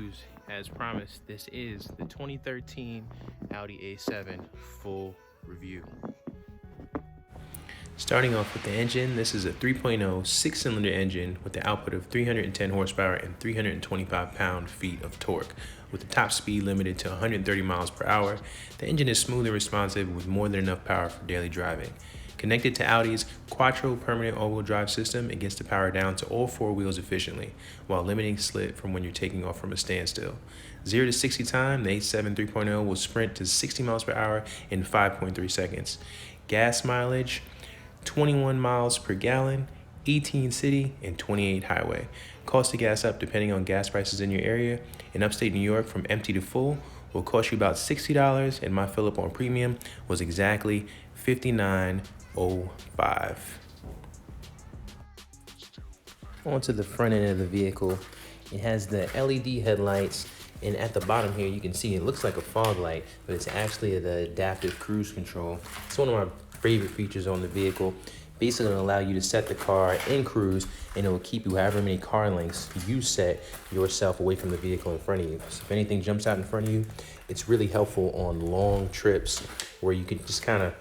reviews. As promised, this is the 2013 Audi A7 full review. Starting off with the engine, this is a 3.0 six-cylinder engine with the output of 310 horsepower and 325 pound-feet of torque. With the top speed limited to 130 miles per hour, the engine is smooth and responsive with more than enough power for daily driving. Connected to Audi's Quattro permanent all-wheel drive system, it gets the power down to all four wheels efficiently, while limiting slip from when you're taking off from a standstill. 0 to 60 time, the A7 3.0 will sprint to 60 miles per hour in 5.3 seconds. Gas mileage, 21 miles per gallon, 18 city, and 28 highway. Cost to gas up depending on gas prices in your area. In upstate New York, from empty to full will cost you about $60, and my fill up on premium was exactly $59.05. Onto the front end of the vehicle, it has the LED headlights, and at the bottom here you can see it looks like a fog light, but it's actually the adaptive cruise control. It's one of my favorite features on the vehicle. Basically, it'll allow you to set the car in cruise, and it will keep you however many car lengths you set yourself away from the vehicle in front of you. So if anything jumps out in front of you, it's really helpful on long trips where you can just kind of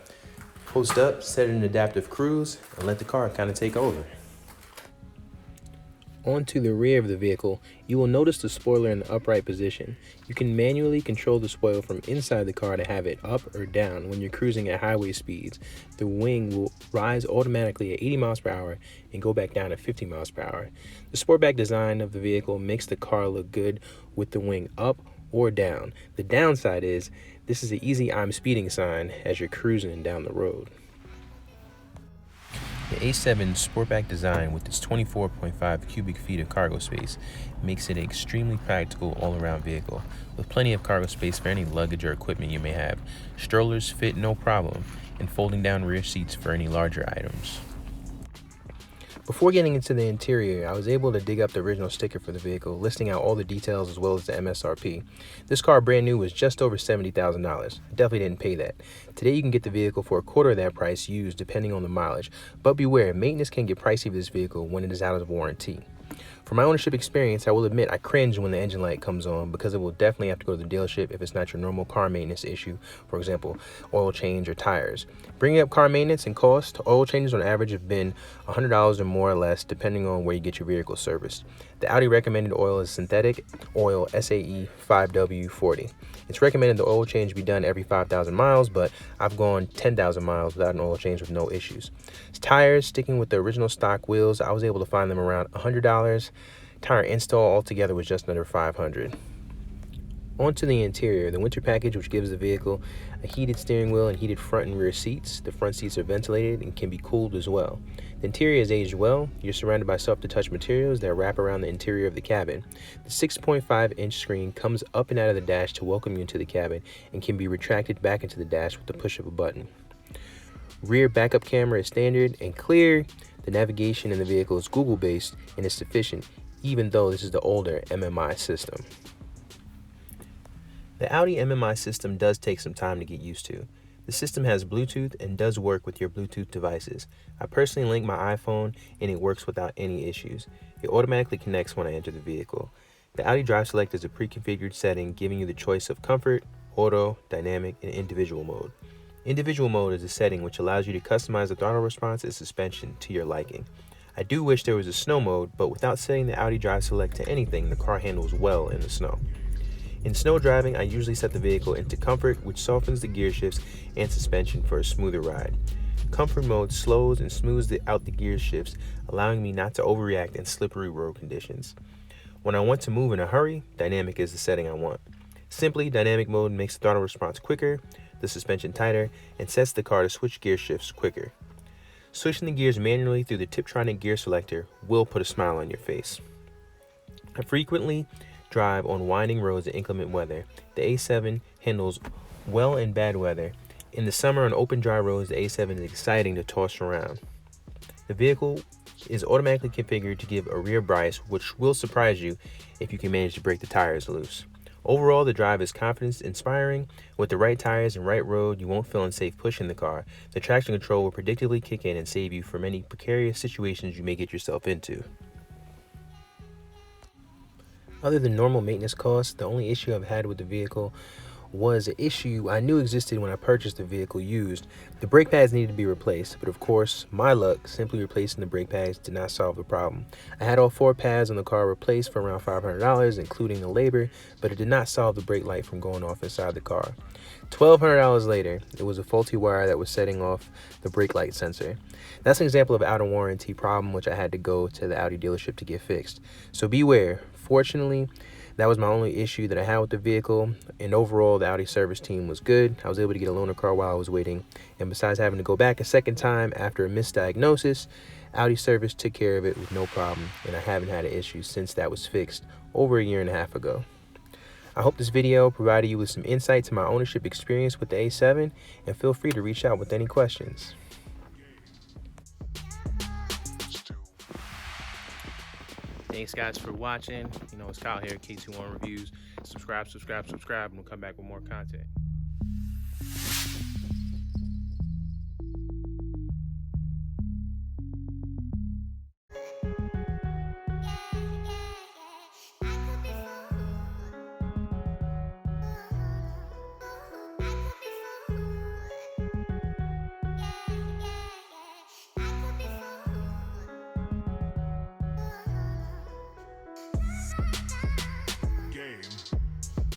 post up, set an adaptive cruise, and let the car kind of take over. Onto the rear of the vehicle, you will notice the spoiler in the upright position. You can manually control the spoiler from inside the car to have it up or down when you're cruising at highway speeds. The wing will rise automatically at 80 miles per hour and go back down at 50 miles per hour. The sportback design of the vehicle makes the car look good with the wing up or down. The downside is this is an easy I'm speeding sign as you're cruising down the road. The A7 Sportback design with its 24.5 cubic feet of cargo space makes it an extremely practical all-around vehicle, with plenty of cargo space for any luggage or equipment you may have. Strollers fit no problem, and folding down rear seats for any larger items. Before getting into the interior, I was able to dig up the original sticker for the vehicle, listing out all the details as well as the MSRP. This car brand new was just over $70,000. I definitely didn't pay that. Today you can get the vehicle for a quarter of that price used depending on the mileage, but beware, maintenance can get pricey for this vehicle when it is out of warranty. From my ownership experience, I will admit I cringe when the engine light comes on because it will definitely have to go to the dealership if it's not your normal car maintenance issue, for example, oil change or tires. Bringing up car maintenance and cost, oil changes on average have been $100 or more or less depending on where you get your vehicle serviced. The Audi recommended oil is synthetic oil SAE 5W40. It's recommended the oil change be done every 5,000 miles, but I've gone 10,000 miles without an oil change with no issues. Tires, sticking with the original stock wheels, I was able to find them around $100. Tire install altogether was just under $500. Onto the interior, the winter package, which gives the vehicle a heated steering wheel and heated front and rear seats. The front seats are ventilated and can be cooled as well. The interior is aged well. You're surrounded by soft-to-touch materials that wrap around the interior of the cabin. The 6.5-inch screen comes up and out of the dash to welcome you into the cabin and can be retracted back into the dash with the push of a button. Rear backup camera is standard and clear. The navigation in the vehicle is Google-based and is sufficient, even though this is the older MMI system. The Audi MMI system does take some time to get used to. The system has Bluetooth and does work with your Bluetooth devices. I personally link my iPhone and it works without any issues. It automatically connects when I enter the vehicle. The Audi Drive Select is a pre-configured setting giving you the choice of comfort, auto, dynamic, and individual mode. Individual mode is a setting which allows you to customize the throttle response and suspension to your liking. I do wish there was a snow mode, but without setting the Audi Drive Select to anything, the car handles well in the snow. In snow driving, I usually set the vehicle into comfort, which softens the gear shifts and suspension for a smoother ride. Comfort mode slows and smooths out the gear shifts, allowing me not to overreact in slippery road conditions. When I want to move in a hurry, dynamic is the setting I want. Simply, dynamic mode makes the throttle response quicker, the suspension tighter, and sets the car to switch gear shifts quicker. Switching the gears manually through the Tiptronic gear selector will put a smile on your face. I frequently drive on winding roads in inclement weather. The A7 handles well in bad weather. In the summer on open dry roads, the A7 is exciting to toss around. The vehicle is automatically configured to give a rear bias, which will surprise you if you can manage to break the tires loose. Overall, the drive is confidence inspiring. With the right tires and right road, you won't feel unsafe pushing the car. The traction control will predictably kick in and save you from any precarious situations you may get yourself into. Other than normal maintenance costs, the only issue I've had with the vehicle was an issue I knew existed when I purchased the vehicle used. The brake pads needed to be replaced, but of course, my luck, simply replacing the brake pads did not solve the problem. I had all 4 pads on the car replaced for around $500, including the labor, but it did not solve the brake light from going off inside the car. $1,200 later, it was a faulty wire that was setting off the brake light sensor. That's an example of an out of warranty problem which I had to go to the Audi dealership to get fixed. So beware. Fortunately, that was my only issue that I had with the vehicle, and overall the Audi service team was good. I was able to get a loaner car while I was waiting, and besides having to go back a second time after a misdiagnosis, Audi service took care of it with no problem, and I haven't had an issue since that was fixed over a year and a half ago. I hope this video provided you with some insight to my ownership experience with the A7, and feel free to reach out with any questions. Thanks guys for watching. It's Kyle here, K21 Reviews. Subscribe, and we'll come back with more content.